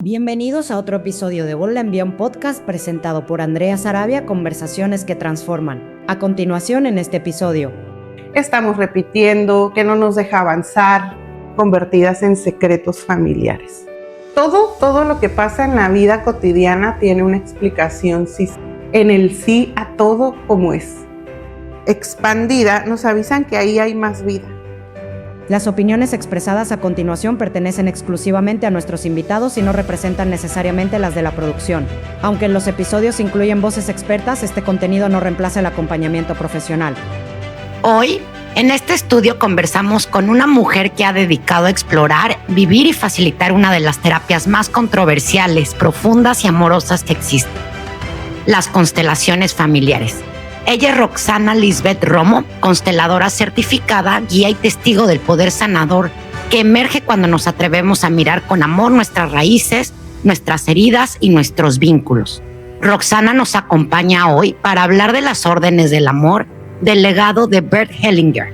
Bienvenidos a otro episodio de Bold and Beyond Podcast presentado por Andrea Sarabia, conversaciones que transforman. A continuación en este episodio. Estamos repitiendo, que no nos deja avanzar, convertidas en secretos familiares. Todo lo que pasa en la vida cotidiana tiene una explicación en el sí a todo como es. Expandida, nos avisan que ahí hay más vida. Las opiniones expresadas a continuación pertenecen exclusivamente a nuestros invitados y no representan necesariamente las de la producción. Aunque en los episodios incluyen voces expertas, este contenido no reemplaza el acompañamiento profesional. Hoy, en este estudio conversamos con una mujer que ha dedicado a explorar, vivir y facilitar una de las terapias más controversiales, profundas y amorosas que existen: las constelaciones familiares. Ella es Roxana Lisbeth Romo, consteladora certificada, guía y testigo del poder sanador que emerge cuando nos atrevemos a mirar con amor nuestras raíces, nuestras heridas y nuestros vínculos. Roxana nos acompaña hoy para hablar de las órdenes del amor, del legado de Bert Hellinger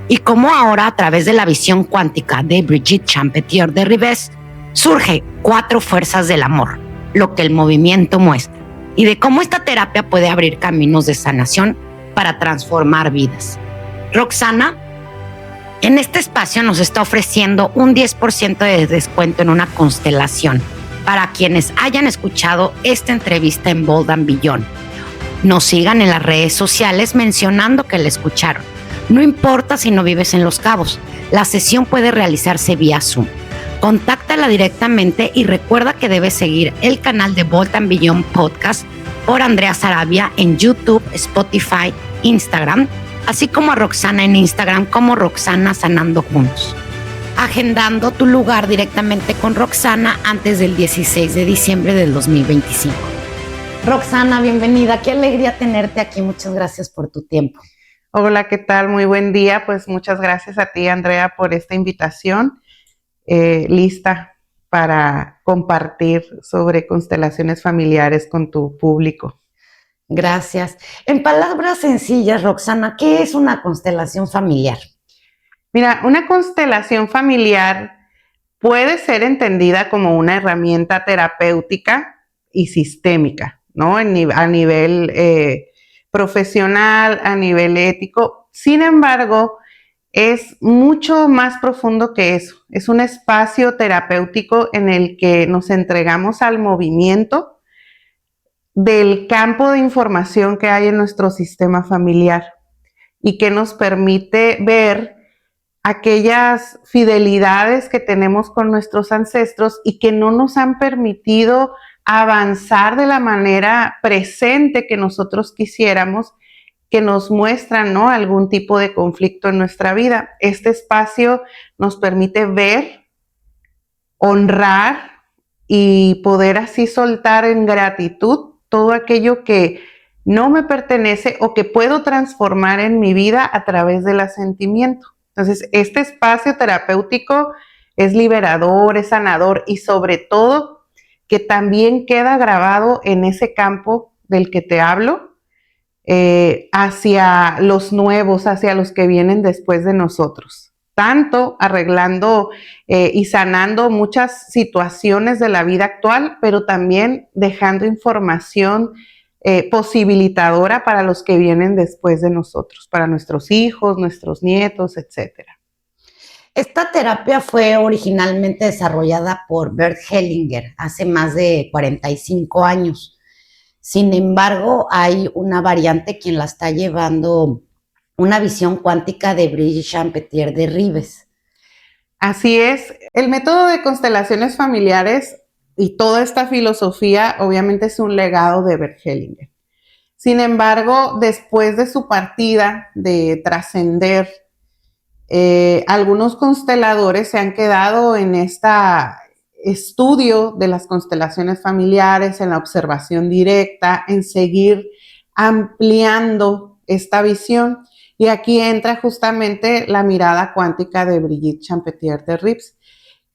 y cómo ahora, a través de la visión cuántica de Brigitte Champetier de Ribes, surge 4 fuerzas del amor, lo que el movimiento muestra, y de cómo esta terapia puede abrir caminos de sanación para transformar vidas. Roxana, en este espacio nos está ofreciendo un 10% de descuento en una constelación para quienes hayan escuchado esta entrevista en Bold and Beyond. Nos sigan en las redes sociales mencionando que la escucharon. No importa si no vives en Los Cabos, la sesión puede realizarse vía Zoom. Contáctala directamente y recuerda que debes seguir el canal de Bold and Beyond Podcast por Andrea Sarabia en YouTube, Spotify, Instagram, así como a Roxana en Instagram como Roxana Sanando Juntos. Agendando tu lugar directamente con Roxana antes del 16 de diciembre del 2025. Roxana, bienvenida. Qué alegría tenerte aquí. Muchas gracias por tu tiempo. Hola, ¿qué tal? Muy buen día. Pues muchas gracias a ti, Andrea, por esta invitación. Lista para compartir sobre constelaciones familiares con tu público. Gracias. En palabras sencillas, Roxana, ¿qué es una constelación familiar? Mira, una constelación familiar puede ser entendida como una herramienta terapéutica y sistémica, ¿no? A nivel profesional, a nivel ético. Sin embargo, es mucho más profundo que eso. Es un espacio terapéutico en el que nos entregamos al movimiento del campo de información que hay en nuestro sistema familiar y que nos permite ver aquellas fidelidades que tenemos con nuestros ancestros y que no nos han permitido avanzar de la manera presente que nosotros quisiéramos, que nos muestran, ¿no?, algún tipo de conflicto en nuestra vida. Este espacio nos permite ver, honrar y poder así soltar en gratitud todo aquello que no me pertenece o que puedo transformar en mi vida a través del asentimiento. Entonces, este espacio terapéutico es liberador, es sanador y sobre todo que también queda grabado en ese campo del que te hablo, hacia los nuevos, hacia los que vienen después de nosotros. Tanto arreglando y sanando muchas situaciones de la vida actual, pero también dejando información posibilitadora para los que vienen después de nosotros, para nuestros hijos, nuestros nietos, etcétera. Esta terapia fue originalmente desarrollada por Bert Hellinger hace más de 45 años. Sin embargo, hay una variante quien la está llevando, una visión cuántica de Brigitte Champetier de Ribes. Así es. El método de constelaciones familiares y toda esta filosofía obviamente es un legado de Bert Hellinger. Sin embargo, después de su partida, de trascender, algunos consteladores se han quedado en este estudio de las constelaciones familiares, en la observación directa, en seguir ampliando esta visión. Y aquí entra justamente la mirada cuántica de Brigitte Champetier de Ribes,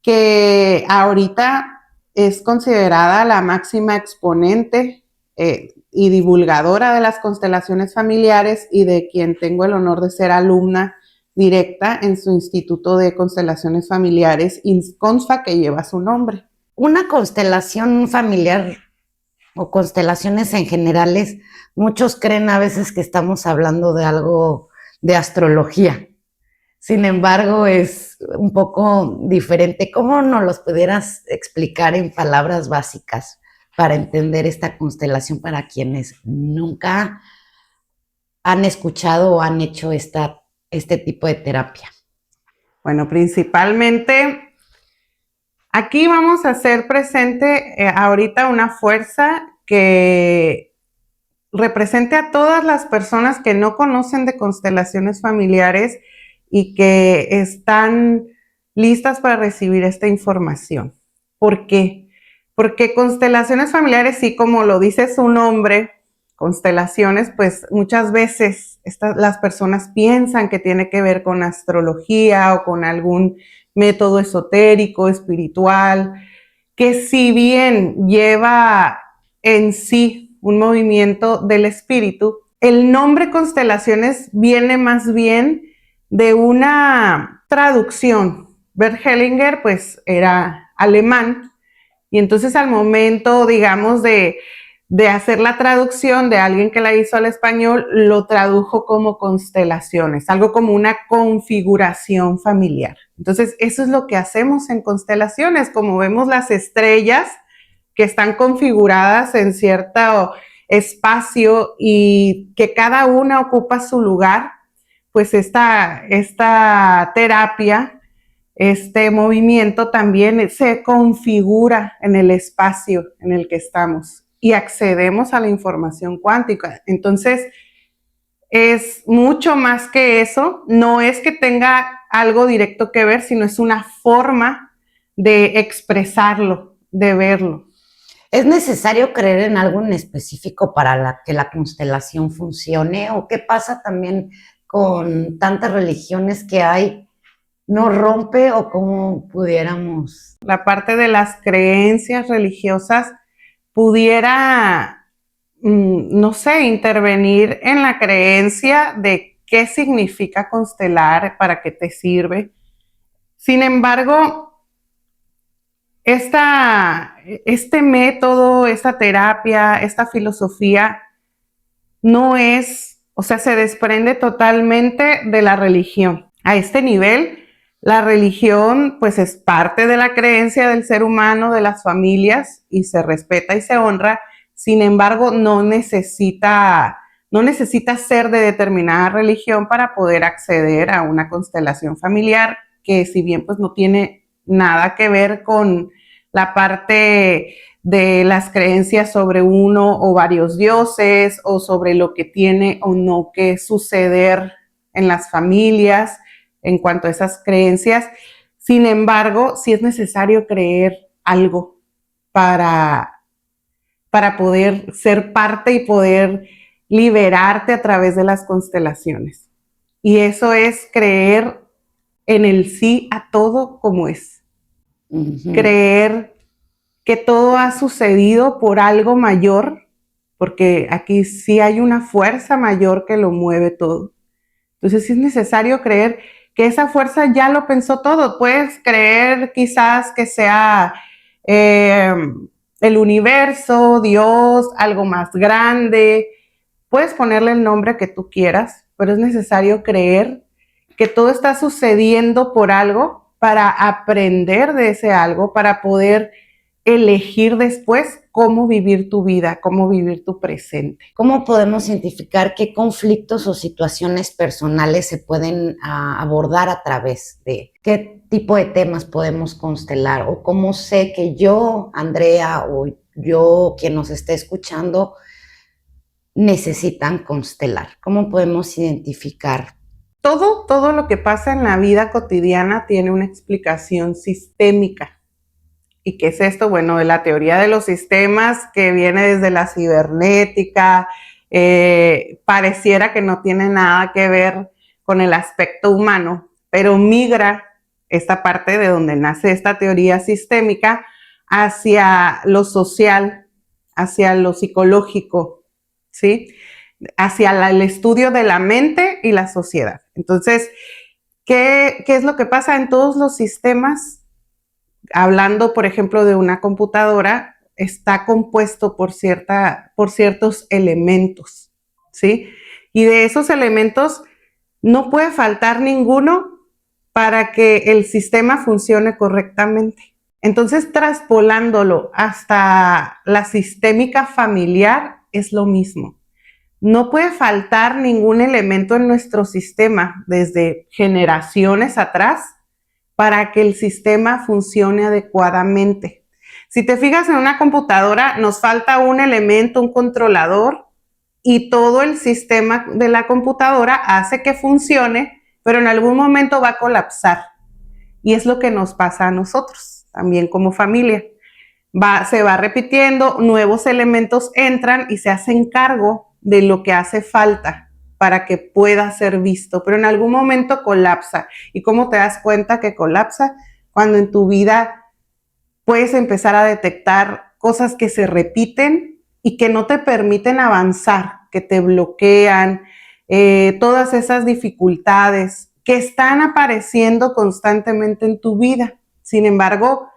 que ahorita es considerada la máxima exponente y divulgadora de las constelaciones familiares y de quien tengo el honor de ser alumna directa en su Instituto de Constelaciones Familiares, INSCONSFA, que lleva su nombre. una constelación familiar o constelaciones en generales, muchos creen a veces que estamos hablando de algo de astrología. Sin embargo, es un poco diferente. ¿Cómo nos los pudieras explicar en palabras básicas para entender esta constelación para quienes nunca han escuchado o han hecho este tipo de terapia? Bueno, principalmente aquí vamos a hacer presente ahorita una fuerza que represente a todas las personas que no conocen de constelaciones familiares y que están listas para recibir esta información. ¿Por qué? Porque constelaciones familiares, sí, como lo dice su nombre, constelaciones, pues muchas veces las personas piensan que tiene que ver con astrología o con algún método esotérico, espiritual, que si bien lleva en sí un movimiento del espíritu, el nombre constelaciones viene más bien de una traducción. Bert Hellinger pues era alemán y entonces al momento, digamos, de hacer la traducción de alguien que la hizo al español, lo tradujo como constelaciones, algo como una configuración familiar. Entonces, eso es lo que hacemos en constelaciones, como vemos las estrellas que están configuradas en cierto espacio y que cada una ocupa su lugar, pues esta terapia, este movimiento también se configura en el espacio en el que estamos y accedemos a la información cuántica. Entonces, es mucho más que eso. No es que tenga algo directo que ver, sino es una forma de expresarlo, de verlo. ¿Es necesario creer en algo en específico para que la constelación funcione? ¿O qué pasa también con tantas religiones que hay? ¿No rompe o cómo pudiéramos? La parte de las creencias religiosas pudiera, no sé, intervenir en la creencia de qué significa constelar, para qué te sirve. Sin embargo, este método, esta terapia, esta filosofía no es, o sea, se desprende totalmente de la religión. A este nivel, la religión pues es parte de la creencia del ser humano, de las familias, y se respeta y se honra. Sin embargo, no necesita ser de determinada religión para poder acceder a una constelación familiar, que si bien pues no tiene nada que ver con la parte de las creencias sobre uno o varios dioses o sobre lo que tiene o no que suceder en las familias en cuanto a esas creencias. Sin embargo, sí es necesario creer algo para poder ser parte y poder liberarte a través de las constelaciones. Y eso es creer en el sí a todo como es. Creer que todo ha sucedido por algo mayor, porque aquí sí hay una fuerza mayor que lo mueve todo. Entonces sí es necesario creer que esa fuerza ya lo pensó todo. Puedes creer quizás que sea el universo, Dios, algo más grande. Puedes ponerle el nombre que tú quieras, pero es necesario creer que todo está sucediendo por algo, para aprender de ese algo, para poder elegir después cómo vivir tu vida, cómo vivir tu presente. ¿Cómo podemos identificar qué conflictos o situaciones personales se pueden abordar a través de qué tipo de temas podemos constelar? ¿O cómo sé que yo, Andrea, o yo, quien nos esté escuchando, necesitan constelar? ¿Cómo podemos identificar? Todo lo que pasa en la vida cotidiana tiene una explicación sistémica. ¿Y qué es esto? Bueno, de la teoría de los sistemas, que viene desde la cibernética, pareciera que no tiene nada que ver con el aspecto humano, pero migra esta parte de donde nace esta teoría sistémica hacia lo social, hacia lo psicológico, ¿sí? Hacia el estudio de la mente y la sociedad. Entonces, ¿qué es lo que pasa en todos los sistemas? hablando, por ejemplo, de una computadora, está compuesto por ciertos elementos, ¿sí? Y de esos elementos no puede faltar ninguno para que el sistema funcione correctamente. Entonces, traspolándolo hasta la sistémica familiar, es lo mismo. No puede faltar ningún elemento en nuestro sistema desde generaciones atrás para que el sistema funcione adecuadamente. Si te fijas en una computadora, nos falta un elemento, un controlador, y todo el sistema de la computadora hace que funcione, pero en algún momento va a colapsar. Y es lo que nos pasa a nosotros, también como familia. Se va repitiendo, nuevos elementos entran y se hacen cargo de lo que hace falta para que pueda ser visto, pero en algún momento colapsa. ¿Y cómo te das cuenta que colapsa? Cuando en tu vida puedes empezar a detectar cosas que se repiten y que no te permiten avanzar, que te bloquean, todas esas dificultades que están apareciendo constantemente en tu vida. Sin embargo,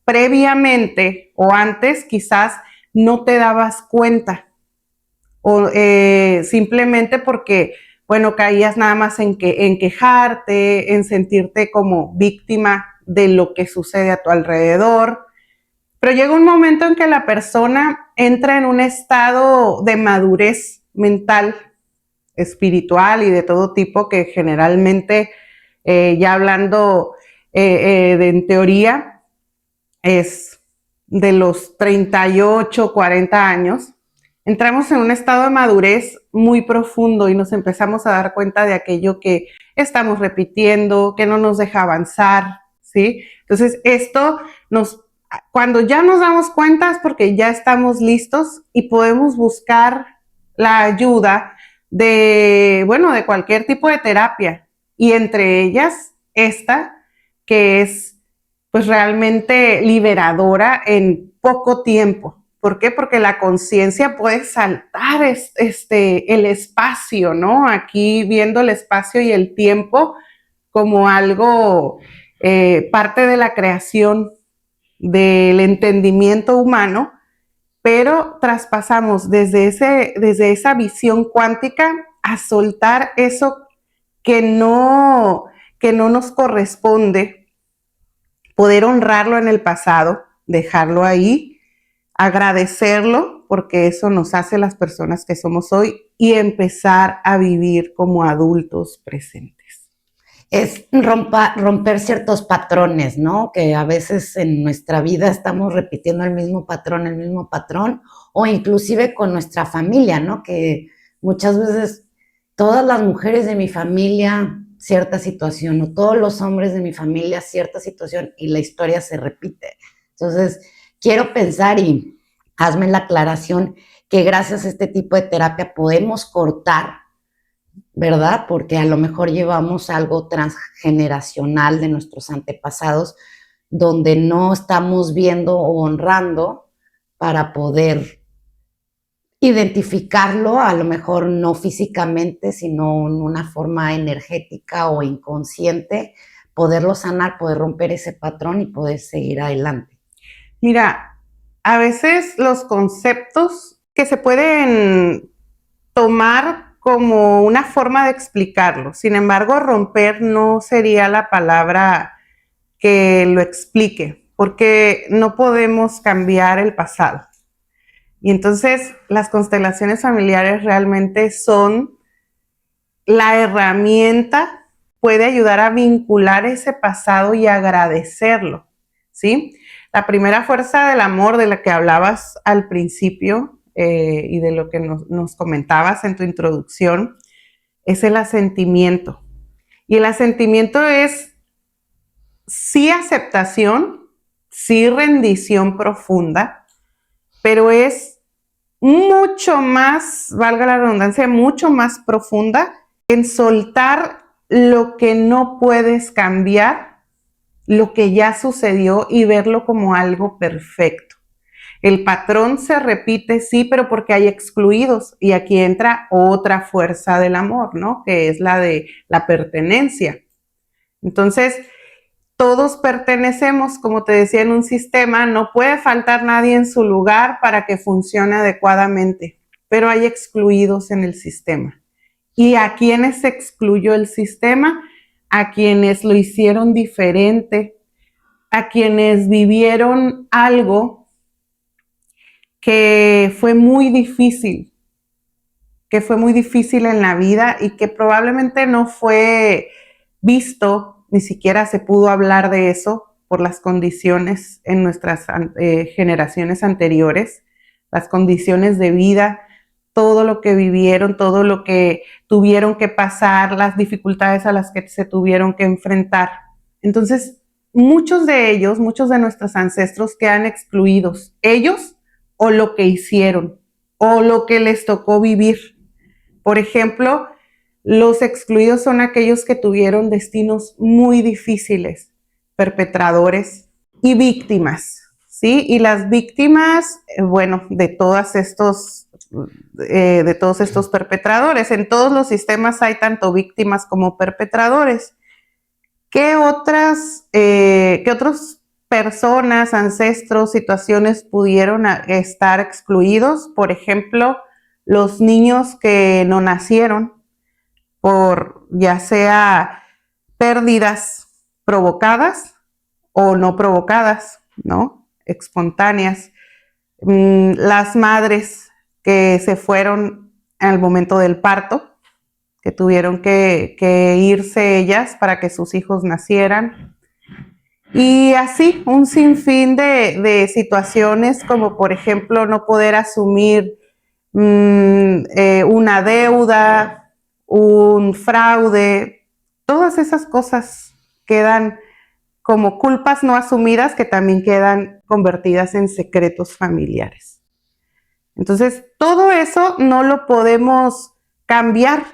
previamente o antes quizás no te dabas cuenta o simplemente porque, bueno, caías nada más en quejarte, en sentirte como víctima de lo que sucede a tu alrededor. Pero llega un momento en que la persona entra en un estado de madurez mental, espiritual y de todo tipo, que generalmente, ya hablando en teoría, es de los 38, 40 años, entramos en un estado de madurez muy profundo y nos empezamos a dar cuenta de aquello que estamos repitiendo, que no nos deja avanzar, ¿sí? Entonces, cuando ya nos damos cuenta es porque ya estamos listos y podemos buscar la ayuda de cualquier tipo de terapia, y entre ellas esta, que es pues realmente liberadora en poco tiempo. ¿Por qué? Porque la conciencia puede saltar el espacio, ¿no? Aquí viendo el espacio y el tiempo como algo, parte de la creación del entendimiento humano, pero traspasamos desde esa visión cuántica a soltar eso que no nos corresponde, poder honrarlo en el pasado, dejarlo ahí, agradecerlo, porque eso nos hace las personas que somos hoy, y empezar a vivir como adultos presentes. Es romper ciertos patrones, ¿no? Que a veces en nuestra vida estamos repitiendo el mismo patrón, o inclusive con nuestra familia, ¿no? Que muchas veces todas las mujeres de mi familia cierta situación, o todos los hombres de mi familia cierta situación, y la historia se repite. Entonces, quiero pensar, y hazme la aclaración, que gracias a este tipo de terapia podemos cortar, ¿verdad? Porque a lo mejor llevamos algo transgeneracional de nuestros antepasados, donde no estamos viendo o honrando para poder identificarlo, a lo mejor no físicamente, sino en una forma energética o inconsciente, poderlo sanar, poder romper ese patrón y poder seguir adelante. Mira, a veces los conceptos que se pueden tomar como una forma de explicarlo, sin embargo, romper no sería la palabra que lo explique, porque no podemos cambiar el pasado. Y entonces las constelaciones familiares realmente son la herramienta, puede ayudar a vincular ese pasado y agradecerlo, ¿sí? La primera fuerza del amor de la que hablabas al principio, y de lo que nos comentabas en tu introducción, es el asentimiento. Y el asentimiento es sí aceptación, sí rendición profunda, pero es mucho más, valga la redundancia, mucho más profunda en soltar lo que no puedes cambiar, lo que ya sucedió, y verlo como algo perfecto. El patrón se repite, sí, pero porque hay excluidos, y aquí entra otra fuerza del amor, ¿no? Que es la de la pertenencia. Entonces, todos pertenecemos, como te decía, en un sistema, no puede faltar nadie en su lugar para que funcione adecuadamente, pero hay excluidos en el sistema. ¿Y a quienes excluyó el sistema? A quienes lo hicieron diferente, a quienes vivieron algo que fue muy difícil en la vida y que probablemente no fue visto, ni siquiera se pudo hablar de eso por las condiciones en nuestras generaciones anteriores, las condiciones de vida, todo lo que vivieron, todo lo que tuvieron que pasar, las dificultades a las que se tuvieron que enfrentar. Entonces, muchos de nuestros ancestros quedan excluidos, ellos o lo que hicieron, o lo que les tocó vivir. Por ejemplo, los excluidos son aquellos que tuvieron destinos muy difíciles, perpetradores y víctimas, ¿sí? Y las víctimas, de todos estos perpetradores. En todos los sistemas hay tanto víctimas como perpetradores. ¿Qué otras personas, ancestros, situaciones pudieron estar excluidos? Por ejemplo, los niños que no nacieron por ya sea pérdidas provocadas o no provocadas, ¿no? Espontáneas. Las madres que se fueron al momento del parto, que tuvieron que irse ellas para que sus hijos nacieran. Y así, un sinfín de situaciones como, por ejemplo, no poder asumir una deuda, un fraude, todas esas cosas quedan como culpas no asumidas que también quedan convertidas en secretos familiares. Entonces, todo eso no lo podemos cambiar.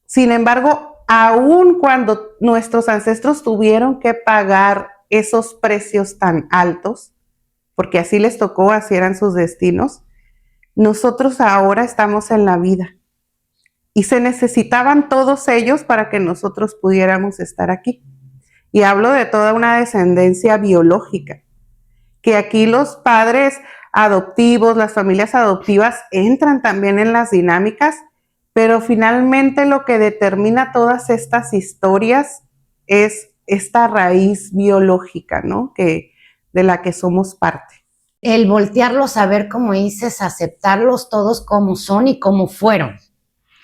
Sin embargo, aun cuando nuestros ancestros tuvieron que pagar esos precios tan altos, porque así les tocó, así eran sus destinos, nosotros ahora estamos en la vida. Y se necesitaban todos ellos para que nosotros pudiéramos estar aquí. Y hablo de toda una descendencia biológica, que aquí los padres adoptivos, las familias adoptivas entran también en las dinámicas, pero finalmente lo que determina todas estas historias es esta raíz biológica, ¿no? De la que somos parte. El voltearlos a ver, como dices, aceptarlos todos como son y como fueron.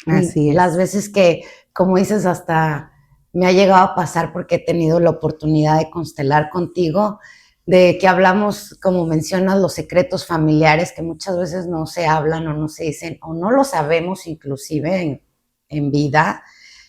Así es. Las veces que, como dices, hasta me ha llegado a pasar porque he tenido la oportunidad de constelar contigo, de que hablamos, como mencionas, los secretos familiares que muchas veces no se hablan o no se dicen o no lo sabemos inclusive en vida,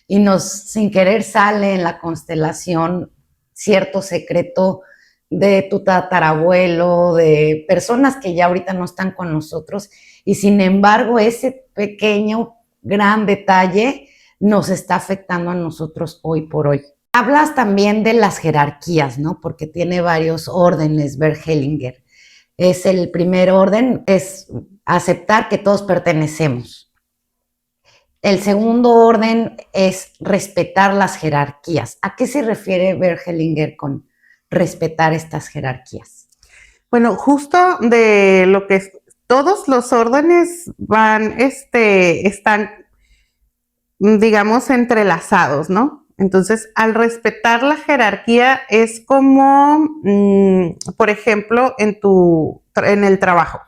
y sin querer sale en la constelación cierto secreto de tu tatarabuelo, de personas que ya ahorita no están con nosotros, y sin embargo ese pequeño gran detalle nos está afectando a nosotros hoy por hoy. Hablas también de las jerarquías, ¿no? Porque tiene varios órdenes, Bert Hellinger. El primer orden es aceptar que todos pertenecemos. El segundo orden es respetar las jerarquías. ¿A qué se refiere Bert Hellinger con respetar estas jerarquías? Bueno, justo de lo que es, todos los órdenes están, digamos, entrelazados, ¿no? Entonces, al respetar la jerarquía es como, por ejemplo, en el trabajo,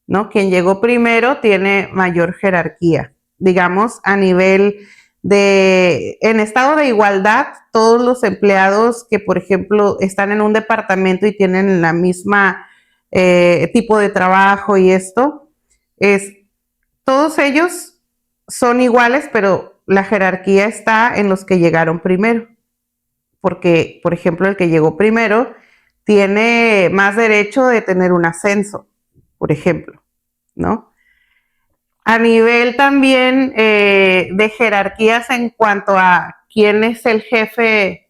¿no? Quien llegó primero tiene mayor jerarquía. Digamos, a nivel en estado de igualdad, todos los empleados que, por ejemplo, están en un departamento y tienen la misma tipo de trabajo y todos ellos son iguales, pero la jerarquía está en los que llegaron primero. Porque, por ejemplo, el que llegó primero tiene más derecho de tener un ascenso, por ejemplo, ¿no? A nivel también de jerarquías en cuanto a quién es el jefe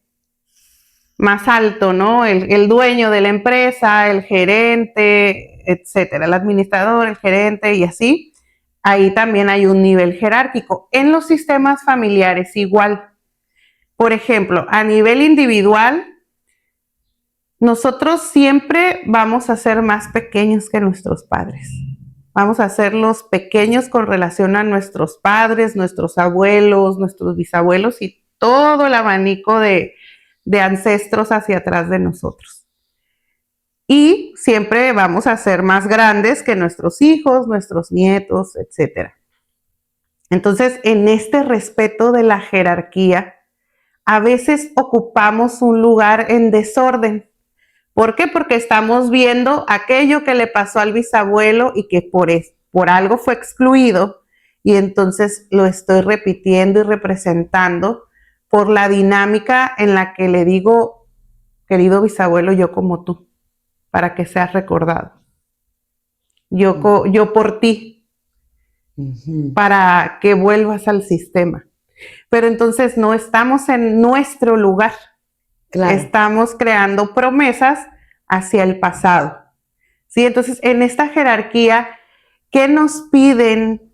más alto, ¿no? El dueño de la empresa, el gerente, etcétera, el administrador, el gerente y así. Ahí también hay un nivel jerárquico. En los sistemas familiares igual. Por ejemplo, a nivel individual, nosotros siempre vamos a ser más pequeños que nuestros padres. Vamos a ser los pequeños con relación a nuestros padres, nuestros abuelos, nuestros bisabuelos y todo el abanico de ancestros hacia atrás de nosotros. Y siempre vamos a ser más grandes que nuestros hijos, nuestros nietos, etc. Entonces, en este respeto de la jerarquía, a veces ocupamos un lugar en desorden. ¿Por qué? Porque estamos viendo aquello que le pasó al bisabuelo y que por algo fue excluido, y entonces lo estoy repitiendo y representando por la dinámica en la que le digo, querido bisabuelo, yo como tú, para que seas recordado. Yo por ti, para que vuelvas al sistema. Pero entonces no estamos en nuestro lugar. Claro. Estamos creando promesas hacia el pasado. ¿Sí? Entonces, en esta jerarquía, ¿qué nos piden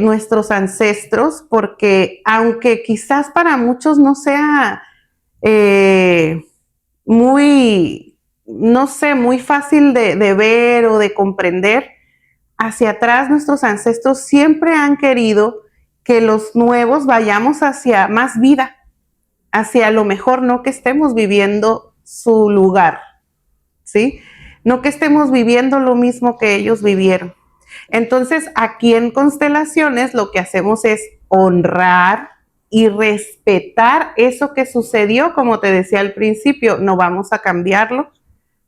nuestros ancestros? Porque aunque quizás para muchos no sea muy fácil de ver o de comprender, hacia atrás nuestros ancestros siempre han querido que los nuevos vayamos hacia más vida, hacia lo mejor, no que estemos viviendo su lugar, ¿sí? No que estemos viviendo lo mismo que ellos vivieron. Entonces, aquí en Constelaciones lo que hacemos es honrar y respetar eso que sucedió, como te decía al principio. No vamos a cambiarlo,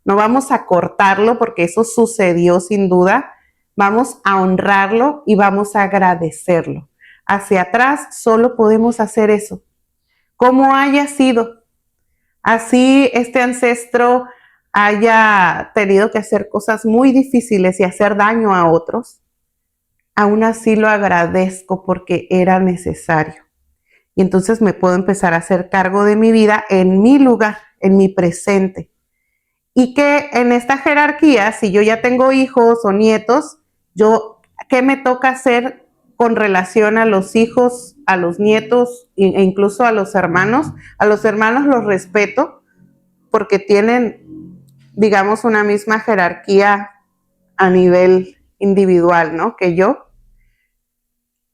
no vamos a cortarlo porque eso sucedió sin duda. Vamos a honrarlo y vamos a agradecerlo. Hacia atrás solo podemos hacer eso. Como haya sido, así este ancestro haya tenido que hacer cosas muy difíciles y hacer daño a otros, aún así lo agradezco porque era necesario. Y entonces me puedo empezar a hacer cargo de mi vida en mi lugar, en mi presente. Y que en esta jerarquía, si yo ya tengo hijos o nietos, ¿qué me toca hacer con relación a los hijos, a los nietos e incluso a los hermanos? A los hermanos los respeto porque tienen, digamos, una misma jerarquía a nivel individual, ¿no? Que yo.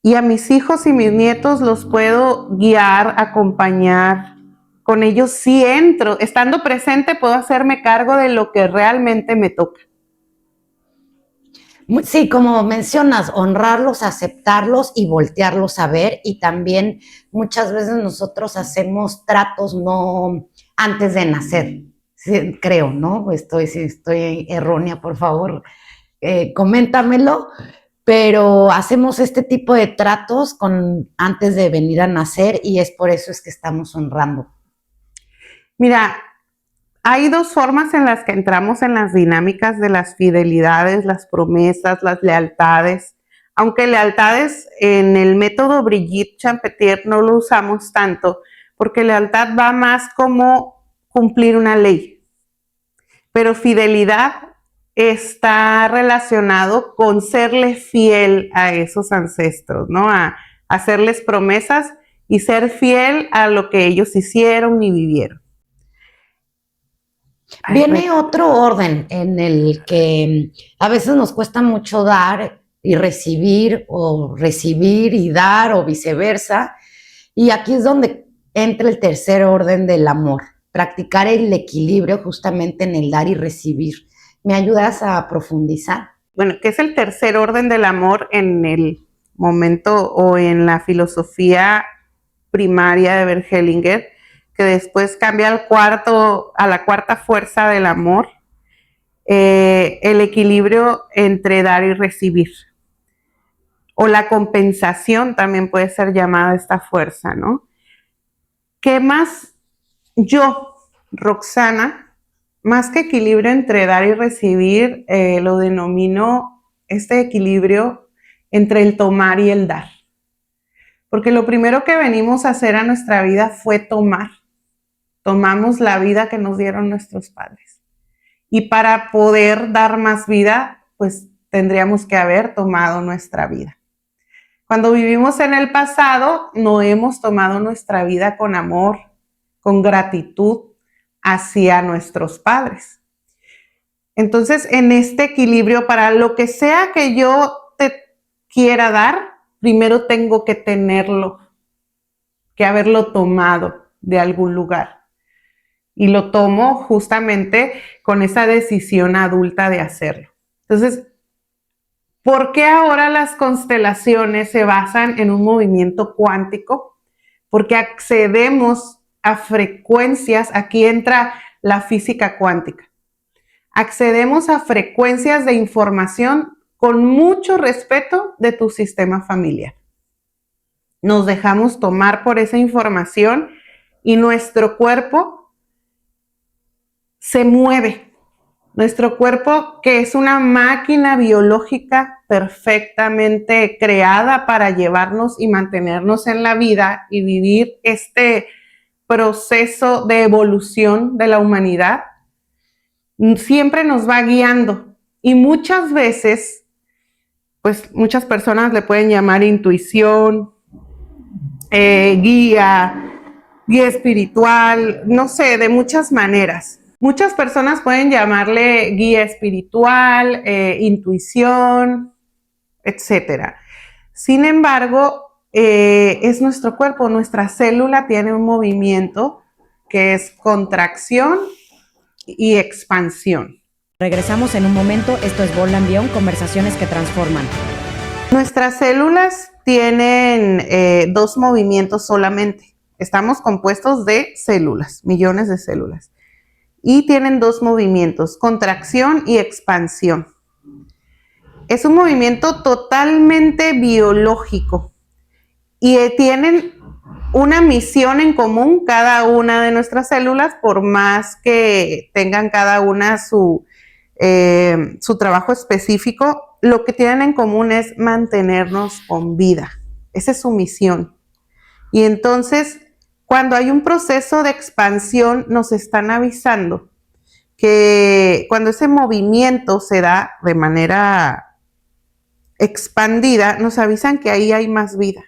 Y a mis hijos y mis nietos los puedo guiar, acompañar. Con ellos sí entro. Estando presente puedo hacerme cargo de lo que realmente me toca. Sí, como mencionas, honrarlos, aceptarlos y voltearlos a ver. Y también muchas veces nosotros hacemos tratos no antes de nacer, sí, creo, ¿no? Si estoy errónea, por favor, coméntamelo. Pero hacemos este tipo de tratos antes de venir a nacer y es por eso es que estamos honrando. Mira, hay dos formas en las que entramos en las dinámicas de las fidelidades, las promesas, las lealtades. Aunque lealtades en el método Brigitte Champetier no lo usamos tanto, porque lealtad va más como cumplir una ley. Pero fidelidad está relacionado con serle fiel a esos ancestros, ¿no? A hacerles promesas y ser fiel a lo que ellos hicieron y vivieron. Viene otro orden en el que a veces nos cuesta mucho dar y recibir, o recibir y dar, o viceversa. Y aquí es donde entra el tercer orden del amor, practicar el equilibrio justamente en el dar y recibir. ¿Me ayudas a profundizar? Bueno, ¿qué es el tercer orden del amor en el momento o en la filosofía primaria de Bert Hellinger, que después cambia a la cuarta fuerza del amor, el equilibrio entre dar y recibir? O la compensación también puede ser llamada esta fuerza, ¿no? ¿Qué más yo, Roxana, más que equilibrio entre dar y recibir, lo denomino este equilibrio entre el tomar y el dar? Porque lo primero que venimos a hacer a nuestra vida fue tomar. Tomamos la vida que nos dieron nuestros padres. Y para poder dar más vida, pues tendríamos que haber tomado nuestra vida. Cuando vivimos en el pasado, no hemos tomado nuestra vida con amor, con gratitud hacia nuestros padres. Entonces, en este equilibrio, para lo que sea que yo te quiera dar, primero tengo que tenerlo, que haberlo tomado de algún lugar. Y lo tomo justamente con esa decisión adulta de hacerlo. Entonces, ¿por qué ahora las constelaciones se basan en un movimiento cuántico? Porque accedemos a frecuencias, aquí entra la física cuántica. Accedemos a frecuencias de información con mucho respeto de tu sistema familiar. Nos dejamos tomar por esa información y nuestro cuerpo se mueve. Nuestro cuerpo, que es una máquina biológica perfectamente creada para llevarnos y mantenernos en la vida y vivir este proceso de evolución de la humanidad, siempre nos va guiando. Y muchas veces, pues muchas personas le pueden llamar intuición, guía espiritual, no sé, de muchas maneras. Muchas personas pueden llamarle guía espiritual, intuición, etc. Sin embargo, es nuestro cuerpo, nuestra célula tiene un movimiento que es contracción y expansión. Regresamos en un momento. Esto es Bold and Beyond, conversaciones que transforman. Nuestras células tienen 2 movimientos solamente. Estamos compuestos de células, millones de células. Y tienen 2 movimientos, contracción y expansión. Es un movimiento totalmente biológico y tienen una misión en común cada una de nuestras células, por más que tengan cada una su trabajo específico. Lo que tienen en común es mantenernos con vida. Esa es su misión. Y entonces, cuando hay un proceso de expansión, nos están avisando que cuando ese movimiento se da de manera expandida, nos avisan que ahí hay más vida.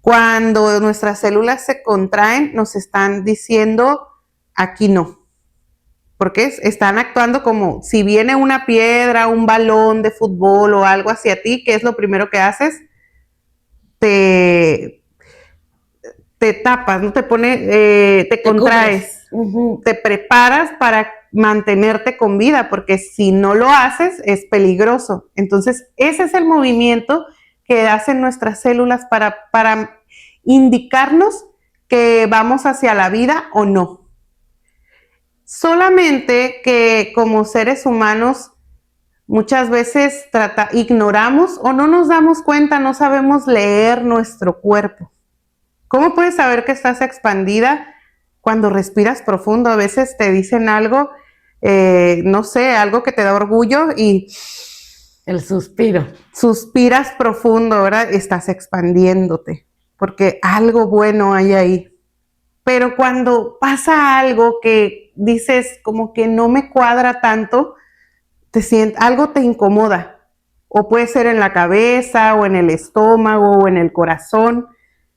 Cuando nuestras células se contraen, nos están diciendo, aquí no. Porque están actuando como si viene una piedra, un balón de fútbol o algo hacia ti, ¿qué es lo primero que haces? Te tapas, ¿no? Te contraes, te preparas para mantenerte con vida, porque si no lo haces es peligroso. Entonces, ese es el movimiento que hacen nuestras células para indicarnos que vamos hacia la vida o no. Solamente que como seres humanos muchas veces ignoramos o no nos damos cuenta, no sabemos leer nuestro cuerpo. ¿Cómo puedes saber que estás expandida? Cuando respiras profundo. A veces te dicen algo, no sé, algo que te da orgullo y el suspiro. Suspiras profundo, ¿verdad? Estás expandiéndote, porque algo bueno hay ahí. Pero cuando pasa algo que dices como que no me cuadra tanto, algo te incomoda. O puede ser en la cabeza, o en el estómago, o en el corazón.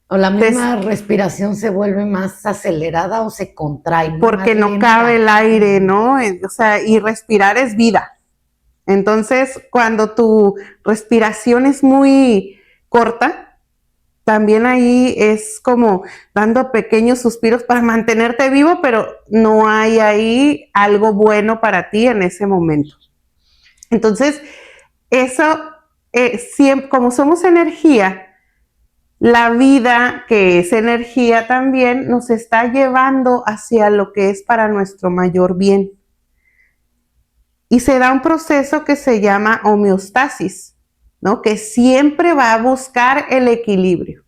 O la misma respiración se vuelve más acelerada o se contrae. Porque no cabe el aire, ¿no? O sea, y respirar es vida. Entonces, cuando tu respiración es muy corta, también ahí es como dando pequeños suspiros para mantenerte vivo, pero no hay ahí algo bueno para ti en ese momento. Entonces, eso, siempre, como somos energía, la vida, que es energía también, nos está llevando hacia lo que es para nuestro mayor bien. Y se da un proceso que se llama homeostasis, ¿no? Que siempre va a buscar el equilibrio.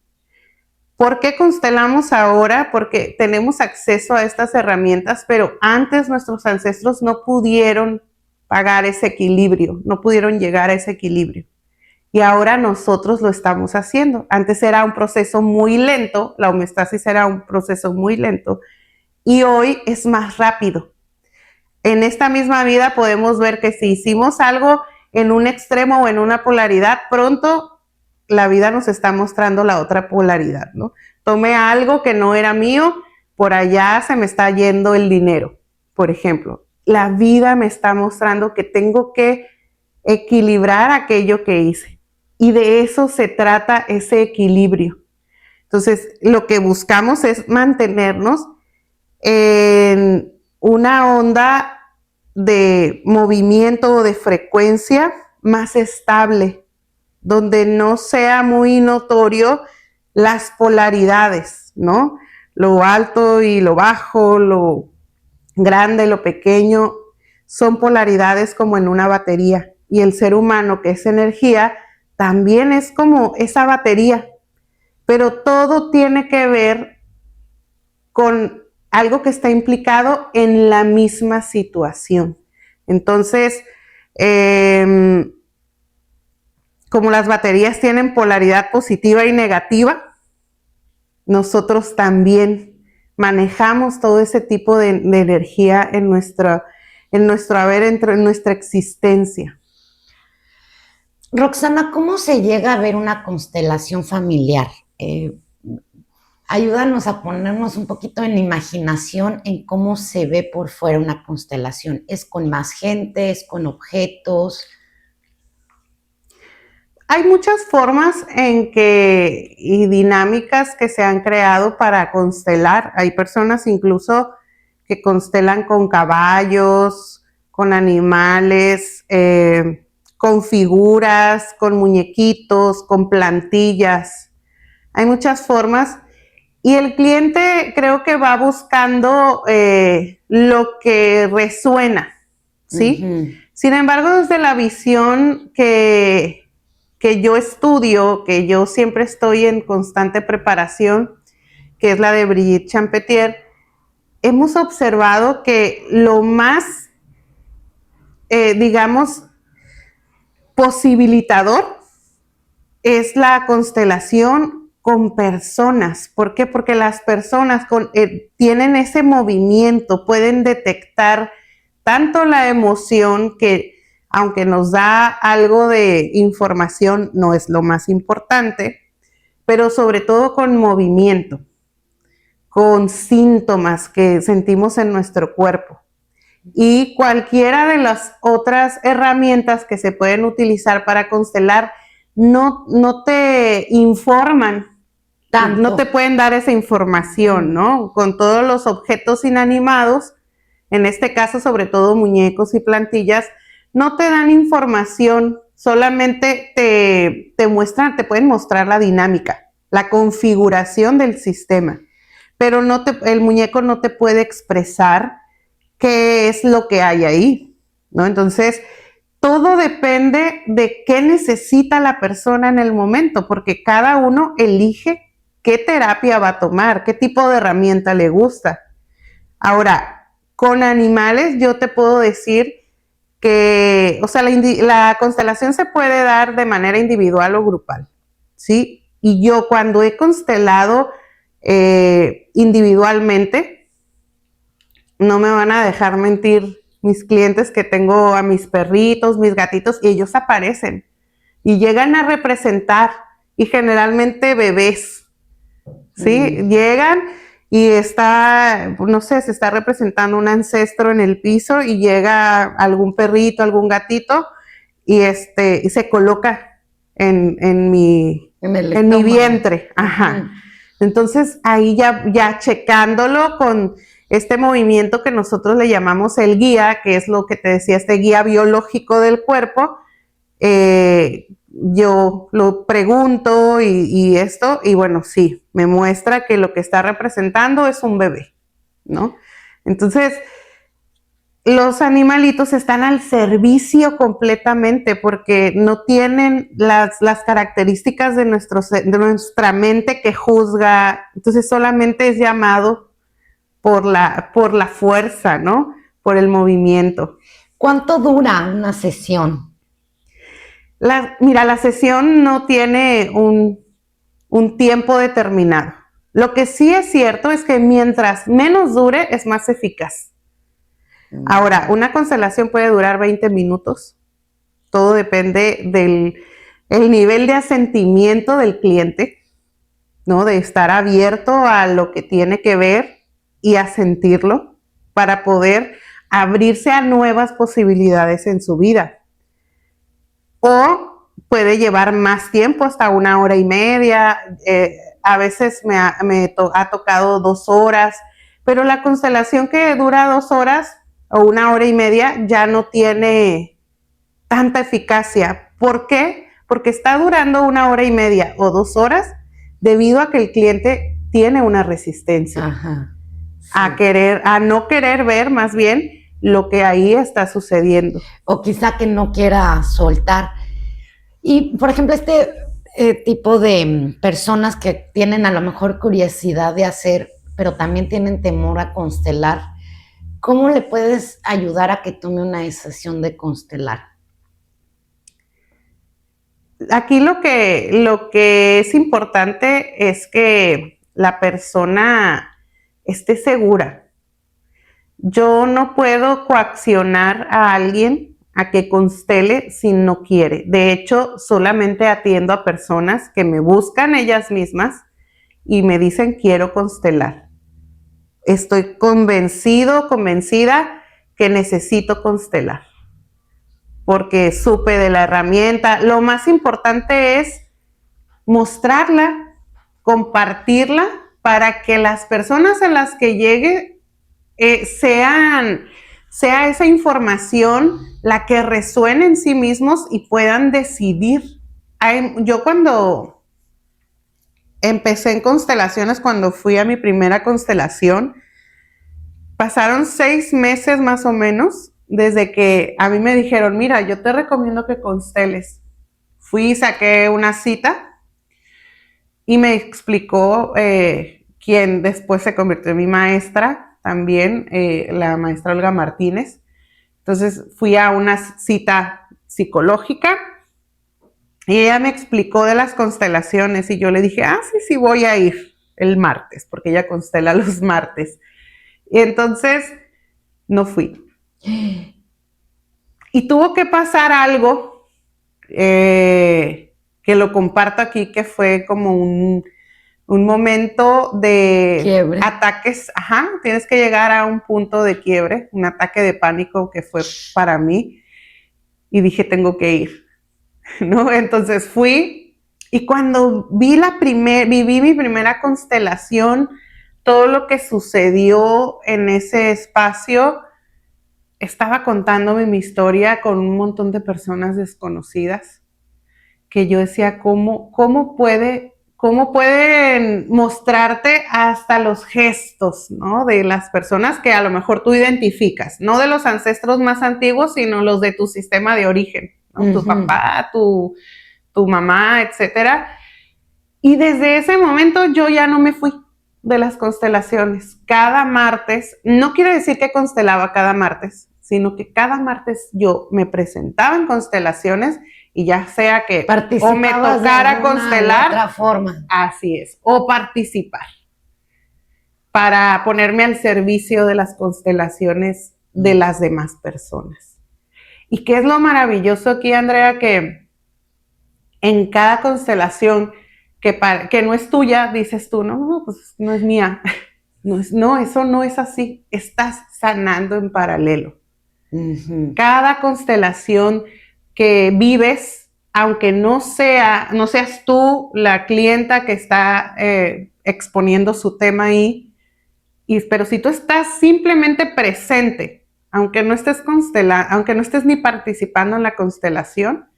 ¿Por qué constelamos ahora? Porque tenemos acceso a estas herramientas, pero antes nuestros ancestros no pudieron pagar ese equilibrio, no pudieron llegar a ese equilibrio. Y ahora nosotros lo estamos haciendo. Antes era un proceso muy lento, la homeostasis era un proceso muy lento, y hoy es más rápido. En esta misma vida podemos ver que si hicimos algo en un extremo o en una polaridad, pronto la vida nos está mostrando la otra polaridad, ¿no? Tomé algo que no era mío, por allá se me está yendo el dinero, por ejemplo. La vida me está mostrando que tengo que equilibrar aquello que hice. Y de eso se trata ese equilibrio. Entonces, lo que buscamos es mantenernos en una onda de movimiento o de frecuencia más estable, donde no sea muy notorio las polaridades, ¿no? Lo alto y lo bajo, lo grande, lo pequeño, son polaridades como en una batería. Y el ser humano, que es energía, también es como esa batería. Pero todo tiene que ver con algo que está implicado en la misma situación. Entonces, como las baterías tienen polaridad positiva y negativa, nosotros también manejamos todo ese tipo de energía en nuestro haber, en nuestra existencia. Roxana, ¿cómo se llega a ver una constelación familiar? Ayúdanos a ponernos un poquito en imaginación en cómo se ve por fuera una constelación. ¿Es con más gente? ¿Es con objetos? Hay muchas formas y dinámicas que se han creado para constelar. Hay personas incluso que constelan con caballos, con animales, con figuras, con muñequitos, con plantillas. Hay muchas formas. Y el cliente creo que va buscando lo que resuena, ¿sí? Uh-huh. Sin embargo, desde la visión que yo estudio, que yo siempre estoy en constante preparación, que es la de Brigitte Champetier, hemos observado que lo más, posibilitador es la constelación con personas. ¿Por qué? Porque las personas tienen ese movimiento, pueden detectar tanto la emoción que, aunque nos da algo de información, no es lo más importante, pero sobre todo con movimiento, con síntomas que sentimos en nuestro cuerpo. Y cualquiera de las otras herramientas que se pueden utilizar para constelar no te informan tanto. No te pueden dar esa información, ¿no? Con todos los objetos inanimados, en este caso sobre todo muñecos y plantillas, no te dan información, solamente te muestran, te pueden mostrar la dinámica, la configuración del sistema, pero el muñeco no te puede expresar qué es lo que hay ahí, ¿no? Entonces, todo depende de qué necesita la persona en el momento, porque cada uno elige qué terapia va a tomar, qué tipo de herramienta le gusta. Ahora, con animales yo te puedo decir que, o sea, la constelación se puede dar de manera individual o grupal, ¿sí? Y yo cuando he constelado individualmente, no me van a dejar mentir mis clientes que tengo a mis perritos, mis gatitos, y ellos aparecen y llegan a representar, y generalmente bebés, ¿sí? Llegan y no sé, se está representando un ancestro en el piso y llega algún perrito, algún gatito y se coloca en mi vientre. Ajá. Entonces ahí ya checándolo con este movimiento que nosotros le llamamos el guía, que es lo que te decía, este guía biológico del cuerpo, yo lo pregunto y bueno, sí, me muestra que lo que está representando es un bebé, ¿no? Entonces, los animalitos están al servicio completamente porque no tienen las características de nuestra mente que juzga, entonces solamente es llamado por la fuerza, ¿no? Por el movimiento. ¿Cuánto dura una sesión? Mira, la sesión no tiene un tiempo determinado. Lo que sí es cierto es que mientras menos dure, es más eficaz. Ahora, una constelación puede durar 20 minutos. Todo depende del el nivel de asentimiento del cliente, ¿no? De estar abierto a lo que tiene que ver y a sentirlo para poder abrirse a nuevas posibilidades en su vida. O puede llevar más tiempo, hasta 1 hora y media. A veces me ha tocado 2 horas, pero la constelación que dura 2 horas o 1 hora y media ya no tiene tanta eficacia. ¿Por qué? Porque está durando 1 hora y media o 2 horas debido a que el cliente tiene una resistencia. Ajá. Sí. A no querer ver más bien lo que ahí está sucediendo. O quizá que no quiera soltar. Y, por ejemplo, este tipo de personas que tienen a lo mejor curiosidad de hacer, pero también tienen temor a constelar, ¿cómo le puedes ayudar a que tome una sesión de constelar? Aquí lo que es importante es que la persona esté segura. Yo no puedo coaccionar a alguien a que constele si no quiere. De hecho, solamente atiendo a personas que me buscan ellas mismas y me dicen quiero constelar. Estoy convencida que necesito constelar, porque supe de la herramienta. Lo más importante es mostrarla, compartirla, para que las personas a las que llegue sea esa información la que resuene en sí mismos y puedan decidir. Yo cuando empecé en constelaciones, cuando fui a mi primera constelación, pasaron 6 meses más o menos desde que a mí me dijeron, mira, yo te recomiendo que consteles. Fui y saqué una cita y me explicó quien después se convirtió en mi maestra también, la maestra Olga Martínez. Entonces fui a una cita psicológica y ella me explicó de las constelaciones y yo le dije, sí, voy a ir el martes, porque ella constela los martes. Y entonces no fui. Y tuvo que pasar algo que lo comparto aquí, que fue como un momento de quiebre. Ataques. Tienes que llegar a un punto de quiebre, un ataque de pánico que fue para mí. Y dije, tengo que ir, ¿no? Entonces fui y cuando viví mi primera constelación, todo lo que sucedió en ese espacio, estaba contándome mi historia con un montón de personas desconocidas, que yo decía, ¿cómo pueden mostrarte hasta los gestos, ¿no? De las personas que a lo mejor tú identificas, no de los ancestros más antiguos, sino los de tu sistema de origen, ¿no? Tu papá, tu mamá, etcétera. Y desde ese momento yo ya no me fui de las constelaciones. Cada martes, no quiere decir que constelaba cada martes, sino que cada martes yo me presentaba en constelaciones y ya sea que o me tocara constelar, de otra forma. Así es, o participar para ponerme al servicio de las constelaciones de las demás personas. ¿Y qué es lo maravilloso aquí, Andrea? Que en cada constelación que no es tuya, dices tú, no, pues no es mía. No, eso no es así. Estás sanando en paralelo. Cada constelación que vives, aunque no seas tú la clienta que está exponiendo su tema ahí, pero si tú estás simplemente presente, aunque no estés ni participando en la constelación,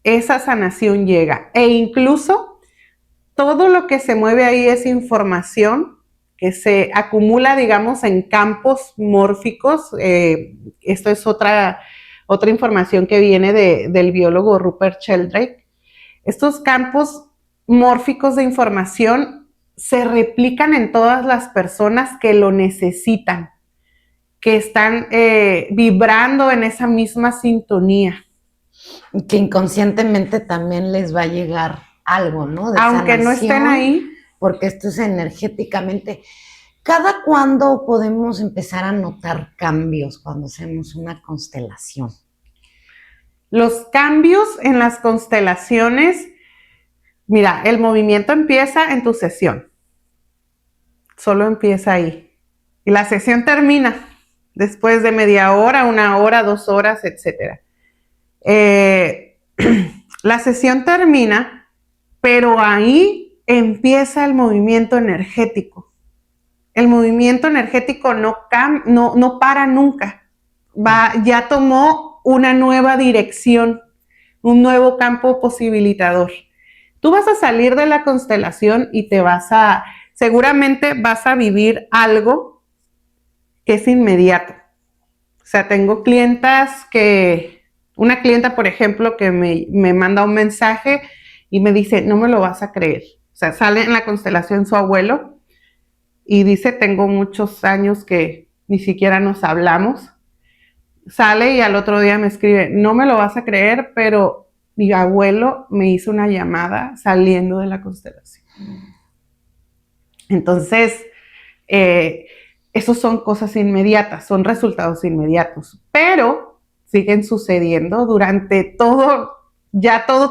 esa sanación llega. E incluso todo lo que se mueve ahí es información que se acumula, digamos, en campos mórficos. Esto es otra información que viene del biólogo Rupert Sheldrake. Estos campos mórficos de información se replican en todas las personas que lo necesitan, que están vibrando en esa misma sintonía. Que inconscientemente también les va a llegar algo, ¿no? De aunque sanación, no estén ahí. Porque esto es energéticamente. ¿Cada cuándo podemos empezar a notar cambios cuando hacemos una constelación? Los cambios en las constelaciones, mira, el movimiento empieza en tu sesión. Solo empieza ahí. Y la sesión termina después de media hora, 1 hora, 2 horas, etc. La sesión termina, pero ahí empieza el movimiento energético. El movimiento energético no para nunca. Ya tomó una nueva dirección, un nuevo campo posibilitador. Tú vas a salir de la constelación y seguramente vas a vivir algo que es inmediato. O sea, tengo una clienta, por ejemplo, que me manda un mensaje y me dice, no me lo vas a creer. O sea, sale en la constelación su abuelo y dice, tengo muchos años que ni siquiera nos hablamos. Sale y al otro día me escribe, no me lo vas a creer, pero mi abuelo me hizo una llamada saliendo de la constelación. Entonces, esos son cosas inmediatas, son resultados inmediatos, pero siguen sucediendo durante todo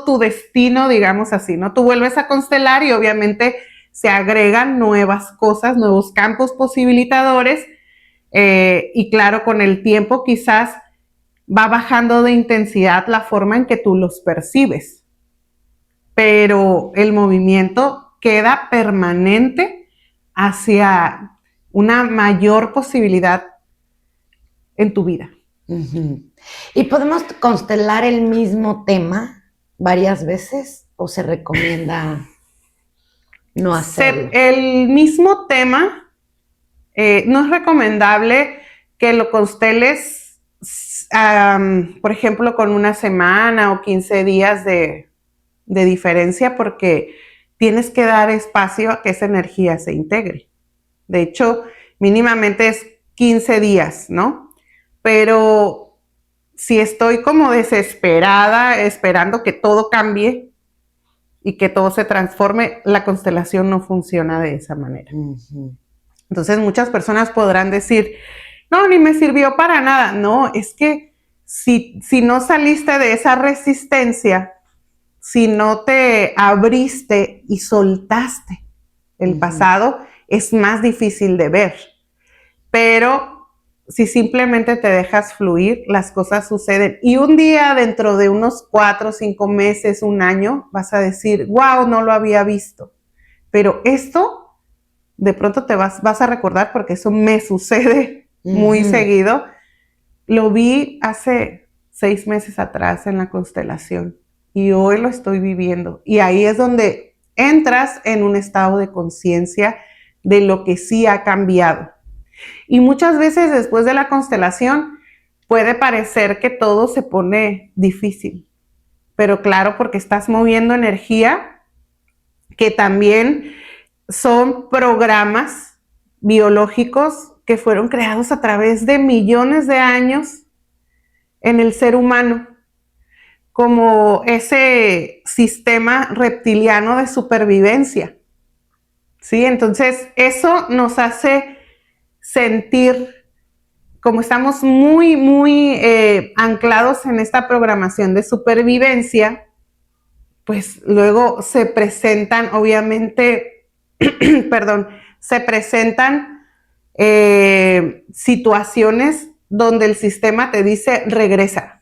tu destino, digamos así, ¿no? Tú vuelves a constelar y obviamente se agregan nuevas cosas, nuevos campos posibilitadores, y claro, con el tiempo quizás va bajando de intensidad la forma en que tú los percibes, pero el movimiento queda permanente hacia una mayor posibilidad en tu vida. Uh-huh. ¿Y podemos constelar el mismo tema varias veces o se recomienda no hacerlo? El mismo tema, no es recomendable que lo consteles, por ejemplo, con 1 semana o 15 días de diferencia, porque tienes que dar espacio a que esa energía se integre. De hecho, mínimamente es 15 días, ¿no? Pero si estoy como desesperada, esperando que todo cambie y que todo se transforme, la constelación no funciona de esa manera. Uh-huh. Entonces, muchas personas podrán decir, no, ni me sirvió para nada. No, es que si no saliste de esa resistencia, si no te abriste y soltaste el pasado, es más difícil de ver. Pero si simplemente te dejas fluir, las cosas suceden. Y un día, dentro de unos 4, 5 meses, 1 año, vas a decir, wow, no lo había visto. Pero esto, de pronto te vas a recordar, porque eso me sucede muy seguido. Lo vi hace 6 meses atrás en la constelación. Y hoy lo estoy viviendo. Y ahí es donde entras en un estado de conciencia de lo que sí ha cambiado. Y muchas veces después de la constelación puede parecer que todo se pone difícil. Pero claro, porque estás moviendo energía que también son programas biológicos que fueron creados a través de millones de años en el ser humano, como ese sistema reptiliano de supervivencia, ¿sí? Entonces, eso nos hace sentir como estamos muy, muy anclados en esta programación de supervivencia, pues luego se presentan, obviamente, se presentan situaciones donde el sistema te dice, regresa.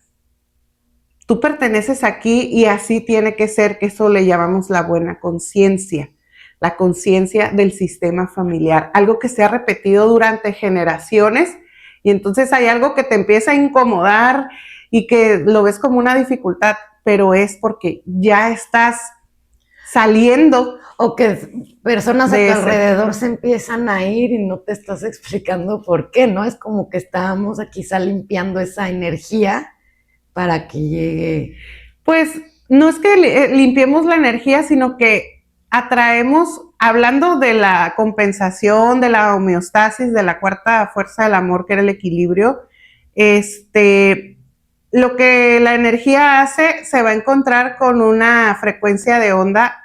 Tú perteneces aquí y así tiene que ser, que eso le llamamos la buena conciencia, la conciencia del sistema familiar, algo que se ha repetido durante generaciones y entonces hay algo que te empieza a incomodar y que lo ves como una dificultad, pero es porque ya estás saliendo. O que personas a tu alrededor se empiezan a ir y no te estás explicando por qué, ¿no? Es como que estábamos quizá limpiando esa energía para que llegue. Pues no es que limpiemos la energía, sino que atraemos, hablando de la compensación, de la homeostasis, de la 4ª fuerza del amor, que era el equilibrio, lo que la energía hace, se va a encontrar con una frecuencia de onda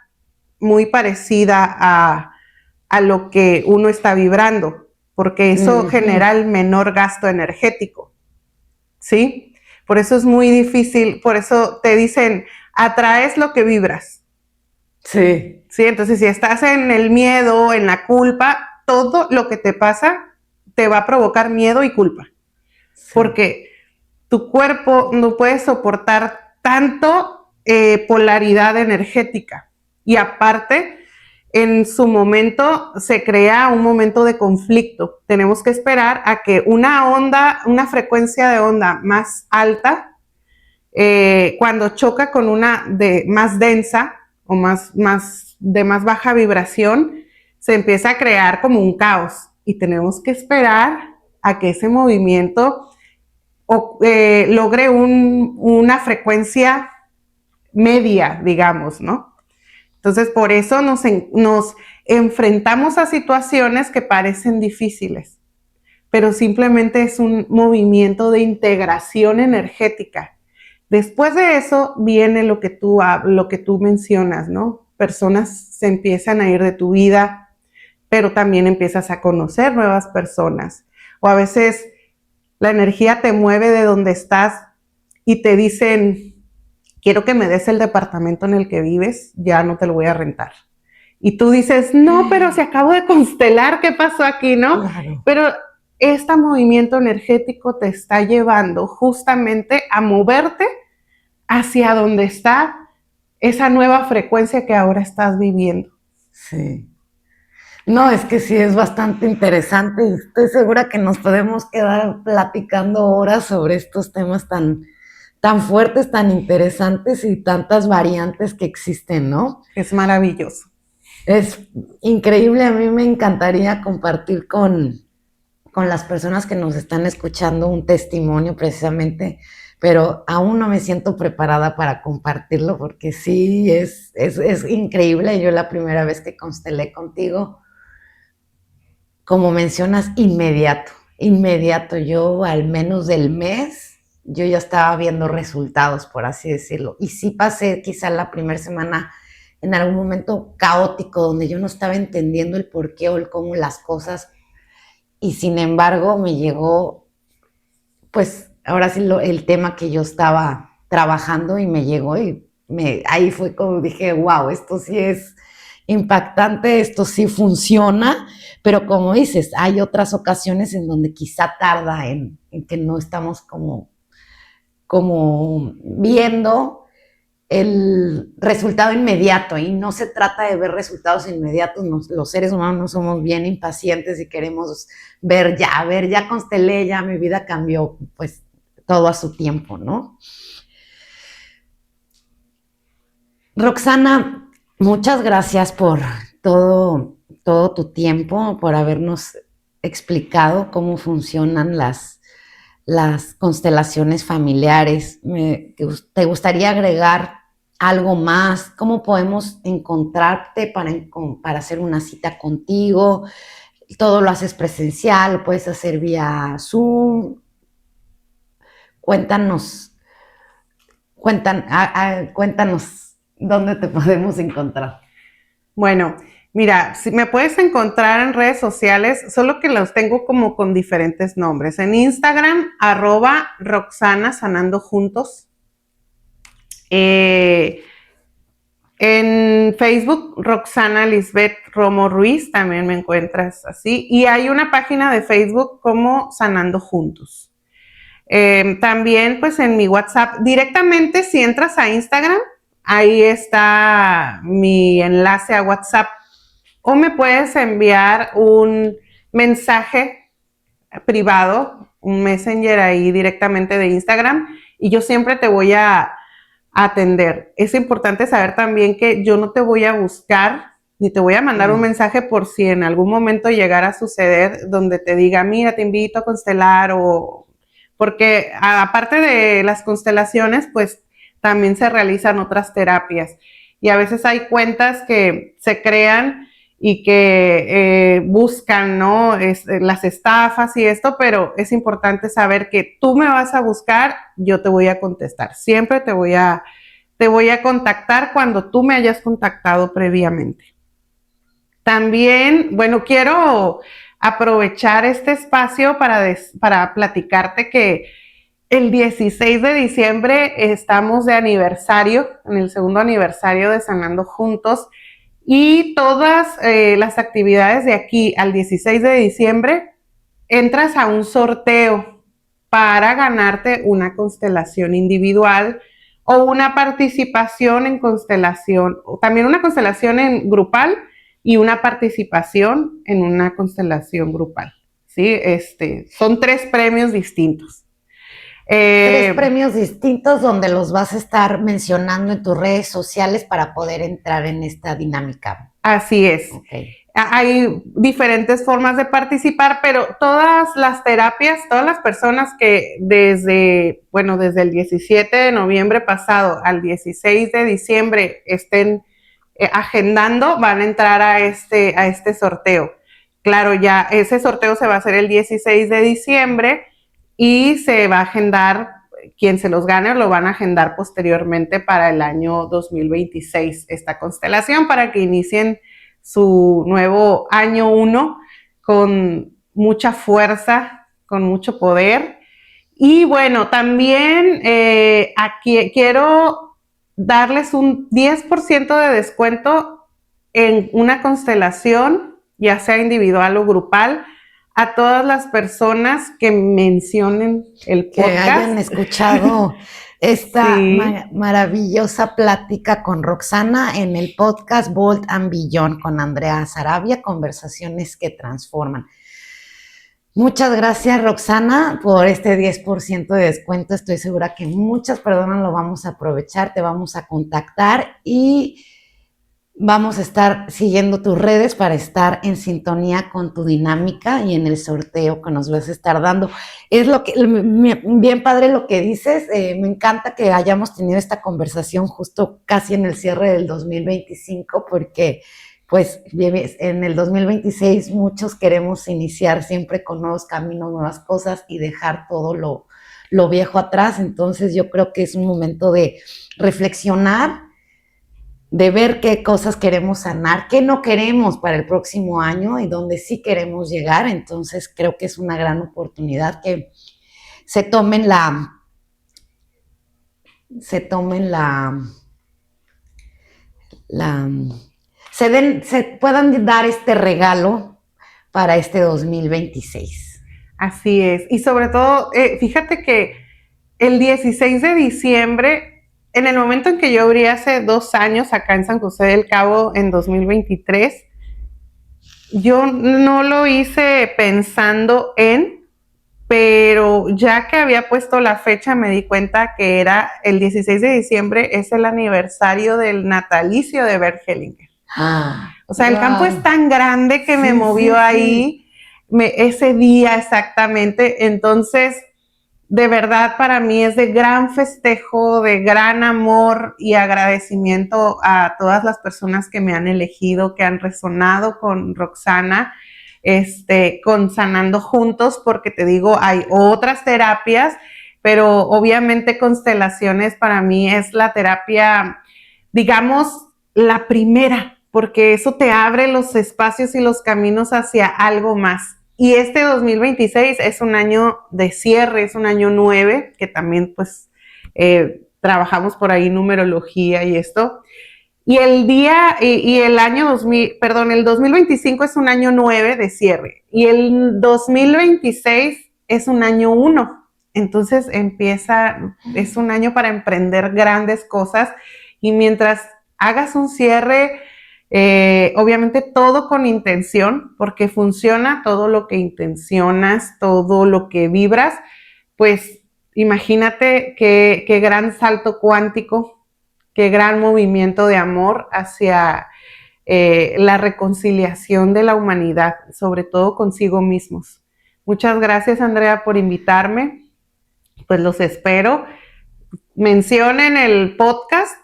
muy parecida a lo que uno está vibrando, porque eso genera el menor gasto energético, ¿sí? Por eso es muy difícil, por eso te dicen, atraes lo que vibras. Sí. Sí, entonces si estás en el miedo, en la culpa, todo lo que te pasa te va a provocar miedo y culpa. Sí. Porque tu cuerpo no puede soportar tanto polaridad energética. Y aparte, en su momento se crea un momento de conflicto. Tenemos que esperar a que una frecuencia de onda más alta, cuando choca con una más densa o de más baja vibración, se empieza a crear como un caos. Y tenemos que esperar a que ese movimiento logre una frecuencia media, digamos, ¿no? Entonces, por eso nos enfrentamos a situaciones que parecen difíciles, pero simplemente es un movimiento de integración energética. Después de eso viene lo que tú mencionas, ¿no? Personas se empiezan a ir de tu vida, pero también empiezas a conocer nuevas personas. O a veces la energía te mueve de donde estás y te dicen, quiero que me des el departamento en el que vives, ya no te lo voy a rentar. Y tú dices, no, pero si acabo de constelar, ¿qué pasó aquí, no? Claro. Pero este movimiento energético te está llevando justamente a moverte hacia donde está esa nueva frecuencia que ahora estás viviendo. Sí. No, es que sí es bastante interesante y estoy segura que nos podemos quedar platicando horas sobre estos temas tan fuertes, tan interesantes y tantas variantes que existen, ¿no? Es maravilloso. Es increíble, a mí me encantaría compartir con las personas que nos están escuchando un testimonio precisamente, pero aún no me siento preparada para compartirlo porque sí, es increíble. Yo la primera vez que constelé contigo, como mencionas, inmediato, yo al menos del mes, yo ya estaba viendo resultados, por así decirlo, y sí pasé quizá la primera semana en algún momento caótico, donde yo no estaba entendiendo el por qué o el cómo las cosas, y sin embargo me llegó, pues ahora sí el tema que yo estaba trabajando y me llegó y ahí fue como dije, wow, esto sí es impactante, esto sí funciona, pero como dices, hay otras ocasiones en donde quizá tarda en que no estamos como viendo el resultado inmediato, y no se trata de ver resultados inmediatos. Los seres humanos somos bien impacientes y queremos ver ya constelé, ya mi vida cambió, pues todo a su tiempo, ¿no? Roxana, muchas gracias por todo tu tiempo, por habernos explicado cómo funcionan las constelaciones familiares. ¿Te gustaría agregar algo más? ¿Cómo podemos encontrarte para hacer una cita contigo? ¿Todo lo haces presencial? ¿Lo puedes hacer vía Zoom? Cuéntanos dónde te podemos encontrar. Bueno, mira, si me puedes encontrar en redes sociales, solo que los tengo como con diferentes nombres. En Instagram, @Roxana Sanando Juntos. En Facebook, Roxana Lisbeth Romo Ruiz, también me encuentras así. Y hay una página de Facebook como Sanando Juntos. También, pues en mi WhatsApp, directamente si entras a Instagram, ahí está mi enlace a WhatsApp. O me puedes enviar un mensaje privado, un messenger ahí directamente de Instagram, y yo siempre te voy a atender. Es importante saber también que yo no te voy a buscar ni te voy a mandar un mensaje por si en algún momento llegara a suceder donde te diga, mira, te invito a constelar, o porque aparte de las constelaciones, pues también se realizan otras terapias, y a veces hay cuentas que se crean y que buscan, ¿no? Las estafas y esto, pero es importante saber que tú me vas a buscar, yo te voy a contestar, siempre te voy a contactar cuando tú me hayas contactado previamente. También, bueno, quiero aprovechar este espacio para platicarte que El 16 de diciembre estamos de aniversario, en el segundo aniversario de Sanando Juntos, y todas las actividades de aquí al 16 de diciembre entras a un sorteo para ganarte una constelación individual o una participación en constelación, o también una constelación en grupal y una participación en una constelación grupal. ¿Sí? Son 3 premios distintos. 3 premios distintos donde los vas a estar mencionando en tus redes sociales para poder entrar en esta dinámica. Así es. Okay. Hay diferentes formas de participar, pero todas las terapias, todas las personas que desde el 17 de noviembre pasado al 16 de diciembre estén agendando, van a entrar a este sorteo. Claro, ya ese sorteo se va a hacer el 16 de diciembre y se va a agendar, quien se los gane lo van a agendar posteriormente para el año 2026, esta constelación, para que inicien su nuevo año 1 con mucha fuerza, con mucho poder. Y bueno, también aquí quiero darles un 10% de descuento en una constelación, ya sea individual o grupal, a todas las personas que mencionen el podcast. Que hayan escuchado esta Sí. maravillosa plática con Roxana en el podcast Bold and Beyond con Andrea Sarabia, conversaciones que transforman. Muchas gracias, Roxana, por este 10% de descuento. Estoy segura que muchas personas lo vamos a aprovechar, te vamos a contactar y vamos a estar siguiendo tus redes para estar en sintonía con tu dinámica y en el sorteo que nos vas a estar dando. Es bien padre lo que dices. Me encanta que hayamos tenido esta conversación justo casi en el cierre del 2025, porque pues en el 2026 muchos queremos iniciar siempre con nuevos caminos, nuevas cosas y dejar todo lo viejo atrás. Entonces yo creo que es un momento de reflexionar, de ver qué cosas queremos sanar, qué no queremos para el próximo año y dónde sí queremos llegar. Entonces creo que es una gran oportunidad que se puedan dar este regalo para este 2026. Así es. Y sobre todo, fíjate que el 16 de diciembre, en el momento en que yo abrí hace 2 años acá en San José del Cabo en 2023, yo no lo hice pensando pero ya que había puesto la fecha me di cuenta que era el 16 de diciembre, es el aniversario del natalicio de Bert Hellinger. O sea, el campo es tan grande que me movió ahí ese día exactamente. Entonces, de verdad, para mí es de gran festejo, de gran amor y agradecimiento a todas las personas que me han elegido, que han resonado con Roxana, con Sanando Juntos, porque te digo, hay otras terapias, pero obviamente constelaciones para mí es la terapia, digamos, la primera, porque eso te abre los espacios y los caminos hacia algo más. Y este 2026 es un año de cierre, es un año 9, que también pues trabajamos por ahí numerología y esto. Y el el 2025 es un año 9 de cierre y el 2026 es un año 1. Entonces es un año para emprender grandes cosas y mientras hagas un cierre, obviamente todo con intención, porque funciona todo lo que intencionas, todo lo que vibras, pues imagínate qué gran salto cuántico, qué gran movimiento de amor hacia la reconciliación de la humanidad, sobre todo consigo mismos. Muchas gracias, Andrea, por invitarme. Pues los espero. Mencionen el podcast.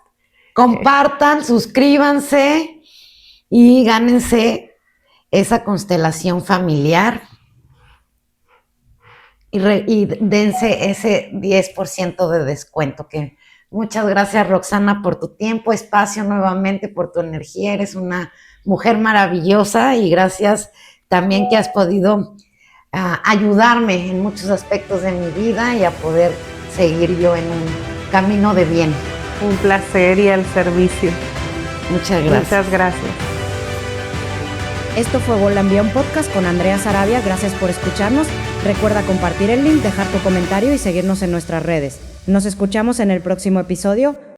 Compartan, suscríbanse y gánense esa constelación familiar y dense ese 10% de descuento. Que muchas gracias, Roxana, por tu tiempo, espacio nuevamente, por tu energía. Eres una mujer maravillosa y gracias también que has podido ayudarme en muchos aspectos de mi vida y a poder seguir yo en un camino de bien. Un placer y al servicio. Muchas gracias. Muchas gracias. Esto fue Volanvía, un podcast con Andrea Sarabia. Gracias por escucharnos. Recuerda compartir el link, dejar tu comentario y seguirnos en nuestras redes. Nos escuchamos en el próximo episodio.